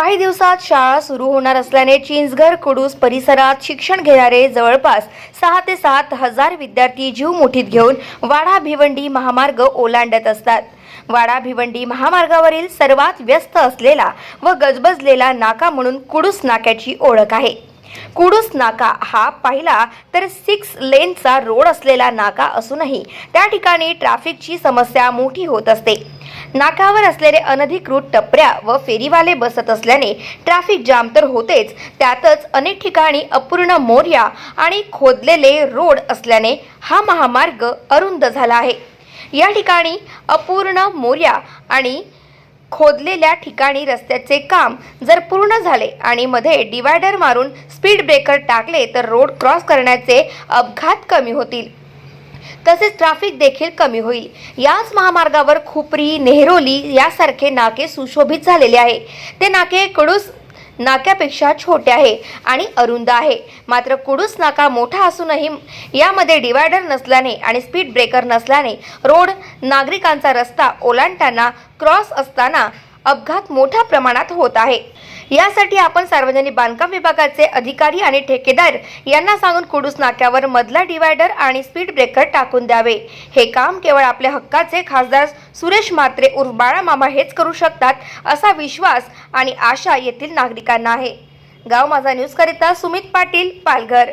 काही दिवसात शाळा सुरू होणार असल्याने चिंचघर कुडूस परिसरात शिक्षण घेणारे जवळपास 6 ते 7 हजार विद्यार्थी जीव मुठीत घेऊन वाडा भिवंडी महामार्ग ओलांडत असतात। वाडा भिवंडी महामार्गावरील सर्वात व्यस्त असलेला व गजबजलेला नाका म्हणून कुडूस नाक्याची ओळख आहे। कुडूस नाका हा पाहिला तर 6 लेनचा रोड असलेला नाका असूनही त्या ठिकाणी ट्रॅफिकची समस्या मोठी होत असते। नाक्यावर असलेले अनधिकृत टपऱ्या व फेरीवाले बसत असल्याने ट्रॅफिक जाम तर होतेच, त्यातच अनेक ठिकाणी अपूर्ण मोर्या आणि खोदलेले रोड असल्याने हा महामार्ग अरुंद झाला आहे। या ठिकाणी अपूर्ण मोर्या आणि खोदलेल्या ठिकाणी रस्त्याचे काम जर पूर्ण झाले आणि मध्ये डिवायडर मारून स्पीड ब्रेकर टाकले तर रोड क्रॉस करण्याचे अपघात कमी होतील, तसेच ट्रॅफिक देखील कमी होईल। याच महामार्गावर खुपरी, नेहरोली यासारखे नाके सुशोभित झालेले आहे। ते नाके कुडूस नाक्यापेक्षा छोटे आहे आणि अरुंद आहे। मात्र कुडूस नाका मोठा असूनही यामध्ये डिवायडर नसल्याने आणि स्पीड ब्रेकर नसल्याने रोड नागरिकांचा रस्ता ओलांडताना क्रॉस असताना अपघात मोठ्या प्रमाणात होत आहे। यासाठी आपण सार्वजनिक बांधकाम विभागाचे अधिकारी आणि ठेकेदार यांना सांगून कुडूस नाक्यावर मधला डिवायडर आणि स्पीड ब्रेकर टाकून द्यावे। हे काम केवळ आपल्या हक्काचे खासदार सुरेश म्हात्रे उर्फ बाळा मामा हेच करू शकतात असा विश्वास आणि आशा येथील नागरिकांना आहे। गाव माझा न्यूज करिता सुमित पाटील, पालघर।